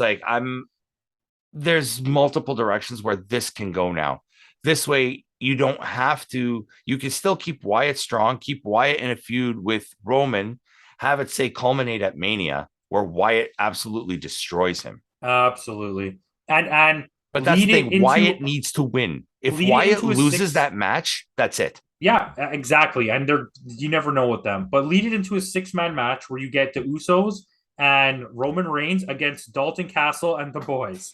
there's multiple directions where this can go now. This way you don't have to, you can still keep Wyatt strong, keep Wyatt in a feud with Roman, have it say culminate at Mania, where Wyatt absolutely destroys him.
Absolutely. But
that's the thing. Wyatt needs to win. If Wyatt loses that match, that's it.
Yeah, exactly. And you never know with them. But lead it into a 6-man match where you get the Usos and Roman Reigns against Dalton Castle and the boys.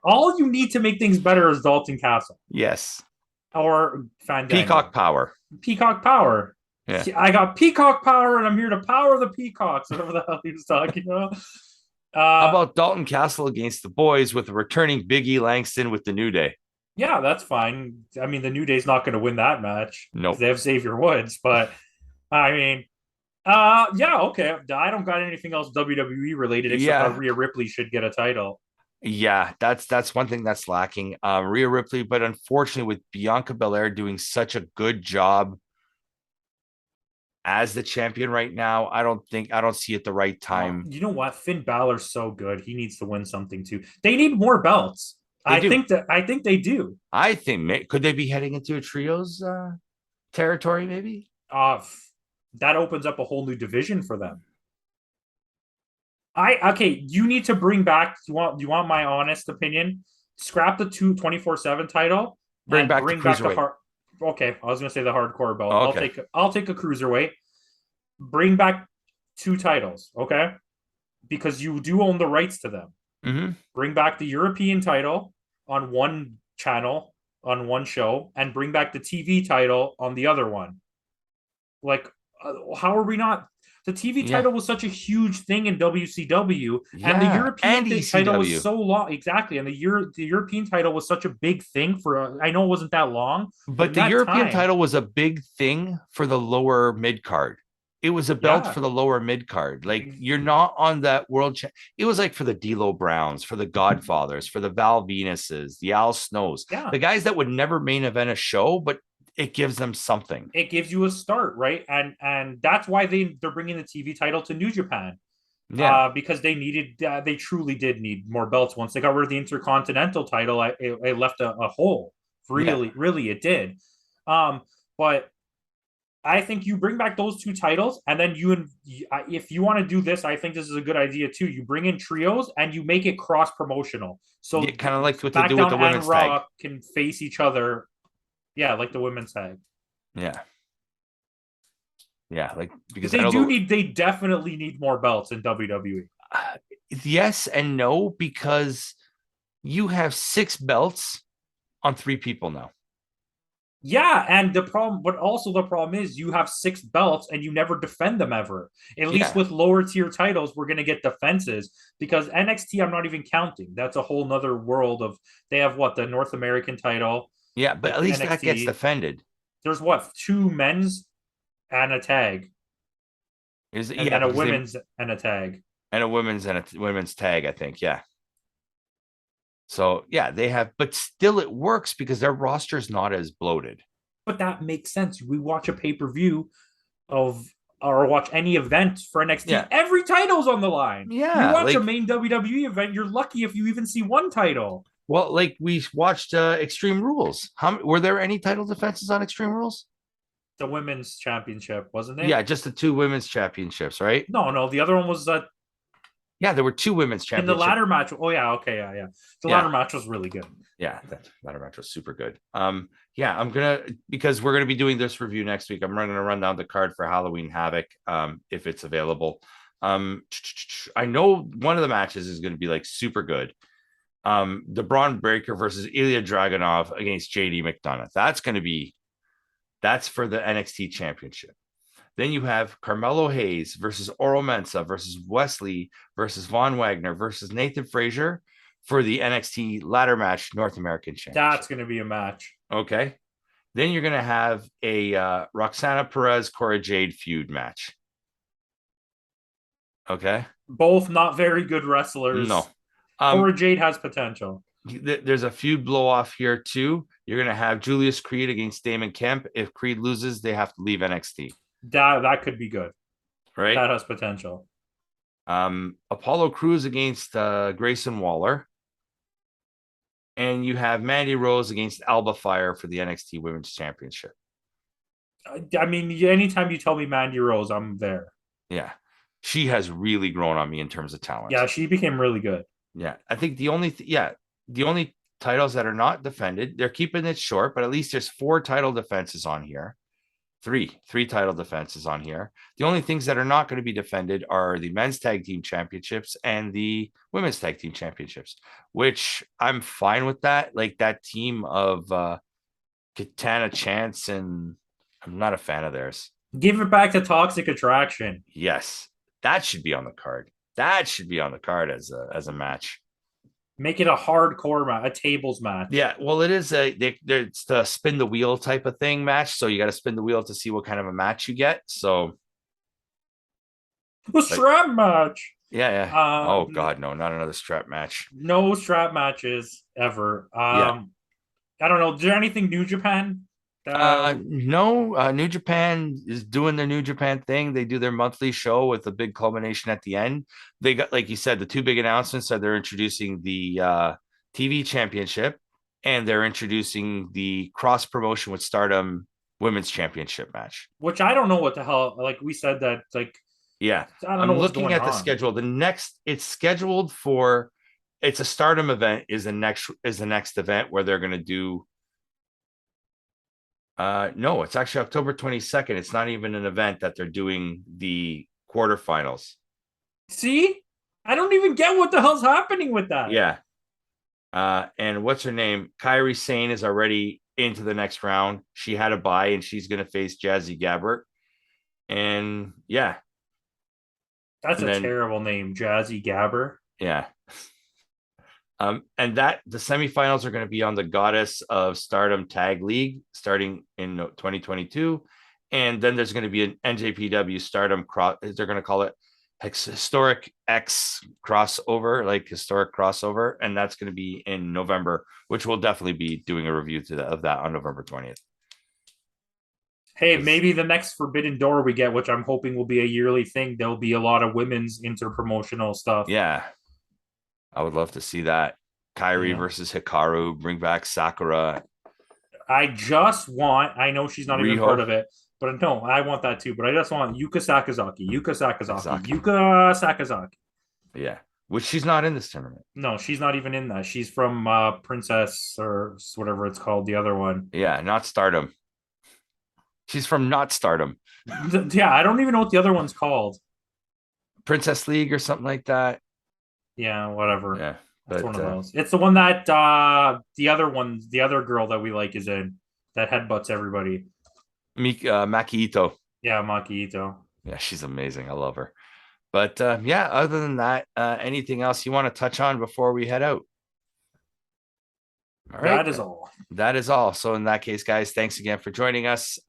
All you need to make things better is Dalton Castle.
Yes.
Or Fandango.
Peacock power.
Peacock power.
Yeah.
I got peacock power and I'm here to power the peacocks, whatever the hell he was talking about.
How about Dalton Castle against the boys with a returning Big E Langston with the New Day?
Yeah, that's fine. I mean, the New Day's not going to win that match.
Nope.
They have Xavier Woods, but I mean, yeah, okay. I don't got anything else WWE related except that Rhea Ripley should get a title.
Yeah, that's one thing that's lacking. Rhea Ripley, but unfortunately with Bianca Belair doing such a good job as the champion right now, I don't see it the right time.
You know what? Finn Balor's so good. He needs to win something too. They need more belts. I think they do.
I think could they be heading into a trios territory maybe?
That opens up a whole new division for them. You need to bring back, you want my honest opinion? Scrap the 24/7 title.
Bring back the
okay, I was going to say the hardcore belt.
Oh, okay.
I'll take a cruiserweight. Bring back 2 titles, okay? Because you do own the rights to them.
Mm-hmm.
Bring back the European title on one channel, on one show, and bring back the TV title on the other one. How are we not? The TV title was such a huge thing in WCW, and the European title was so long. Exactly, and the European title was such a big thing for. I know it wasn't that long,
but the European title was a big thing for the lower mid card. It was a belt
Yeah.
for the lower mid card. Like you're not on that it was like for the D'Lo Browns, for the Godfathers, for the Val Venuses, the Al Snows,
Yeah.
the guys that would never main event a show, but it gives them something.
It gives you a start, right? And that's why they're bringing the TV title to New Japan.
Yeah.
Because they truly did need more belts. Once they got rid of the Intercontinental title, it left a hole.
Yeah.
Really, it did. But I think you bring back those two titles, and then if you want to do this, I think this is a good idea too. You bring in trios and you make it cross promotional, so
Yeah, kind of like what they do with
SmackDown
the
and
women's tag.
Raw can face each other. Yeah, like the women's tag.
Yeah. Yeah, like
Because
because I know
they definitely need more belts in WWE.
yes and no, because you have 6 belts on 3 people now.
Yeah, and the problem is you have 6 belts and you never defend them ever. At least
Yeah.
with lower tier titles, we're gonna get defenses because NXT, I'm not even counting. That's a whole nother world of they have what the North American title,
Yeah, but
like
at least that gets
NXT.
defended.
There's what 2 men's and a tag,
Is
and
yeah,
then a
because they
women's and a tag.
and a women's tag, I think. Yeah. So yeah, they have, but still it works because their roster is not as bloated.
But that makes sense. We watch a pay per view of or watch any event for NXT,
Yeah.
every title's on the line. You
Yeah.
watch a
Like,
main WWE event, you're lucky if you even see one title.
well, like we watched Extreme Rules. Were there any title defenses on Extreme Rules?
The women's championship, wasn't it?
Yeah, just the 2 women's championships, right?
No. The other one was
Yeah, there were 2 women's
in the
championships.
ladder match. Oh yeah, okay, yeah. The
Yeah.
ladder match was really good.
Yeah, that ladder match was super good. Yeah, I'm gonna because we're gonna be doing this review next week. I'm gonna run down the card for Halloween Havoc, if it's available. I know one of the matches is gonna be like super good. The Braun Breaker versus Ilya Dragunov against JD McDonough. That's for the NXT Championship. Then you have Carmelo Hayes versus Oro Mensah versus Wesley versus Von Wagner versus Nathan Frazier for the NXT ladder match North American Championship.
That's going to be a match.
Okay. Then you're going to have a Roxana Perez Cora Jade feud match. Okay.
Both not very good wrestlers.
No.
Cora Jade has potential.
There's a feud blow off here too. You're going to have Julius Creed against Damon Kemp. If Creed loses, they have to leave NXT.
That could be good.
Right.
That has potential.
Apollo Crews against Grayson Waller. And you have Mandy Rose against Alba Fire for the NXT Women's Championship.
I mean, anytime you tell me Mandy Rose, I'm there.
Yeah. She has really grown on me in terms of talent.
Yeah, she became really good.
Yeah. I think the only titles that are not defended, they're keeping it short, but at least there's 4 title defenses on here. Three title defenses on here. The only things that are not going to be defended are the men's tag team championships and the women's tag team championships, which I'm fine with that. Like that team of Katana Chance, and I'm not a fan of theirs.
Give it back to Toxic Attraction.
Yes, that should be on the card. That should be on the card as a match.
Make it a hardcore match, a tables match.
Yeah, well, it is it's the spin the wheel type of thing match. So you got to spin the wheel to see what kind of a match you get. So
a strap match.
Yeah. Oh God, no, not another strap match.
No strap matches ever. I don't know. Is there anything New Japan?
No. New Japan is doing their New Japan thing. They do their monthly show with a big culmination at the end. They got, like you said, the 2 big announcements are they're introducing the TV championship and they're introducing the cross promotion with Stardom women's championship match.
Which I don't know what the hell. Like we said that. Like
yeah,
I don't know.
I'm looking at the schedule. It's scheduled for. It's a Stardom event. Is the next event where they're going to do. No, it's actually October 22nd. It's not even an event that they're doing the quarterfinals.
See, I don't even get what the hell's happening with that.
Yeah. And what's her name? Kairi Sane is already into the next round. She had a bye and she's going to face Jazzy Gabbert. And yeah.
That's a terrible name, Jazzy Gabber.
Yeah. And that the semifinals are going to be on the Goddess of Stardom Tag League starting in 2022. And then there's going to be an NJPW Stardom cross. They're going to call it historic X crossover, like historic crossover, and that's going to be in November, which we'll definitely be doing a review of that on November 20th.
Hey, maybe the next Forbidden Door we get, which I'm hoping will be a yearly thing, there'll be a lot of women's interpromotional stuff.
Yeah, I would love to see that. Kairi versus Hikaru, bring back Sakura.
I know she's not even part of it, but no, I want that too. But I just want Yuka Sakazaki.
Yeah, which she's not in this tournament.
No, she's not even in that. She's from Princess or whatever it's called, the other one.
Yeah, not Stardom. She's from not Stardom.
Yeah, I don't even know what the other one's called.
Princess League or something like that.
Yeah, whatever.
Yeah.
It's one of those. It's the one that the other girl that we like is in, that headbutts everybody.
Maki Ito.
Yeah, Maki Ito.
Yeah, she's amazing. I love her. But yeah, other than that, anything else you want to touch on before we head out?
All right. That is all.
That is all. So in that case, guys, thanks again for joining us.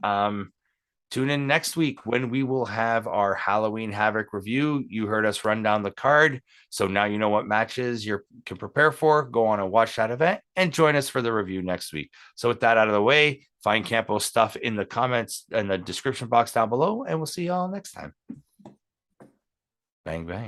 Tune in next week when we will have our Halloween Havoc review. You heard us run down the card, so now you know what matches you can prepare for. Go on and watch that event and join us for the review next week. So with that out of the way, find Campo's stuff in the comments and the description box down below, and we'll see you all next time. Bang, bang.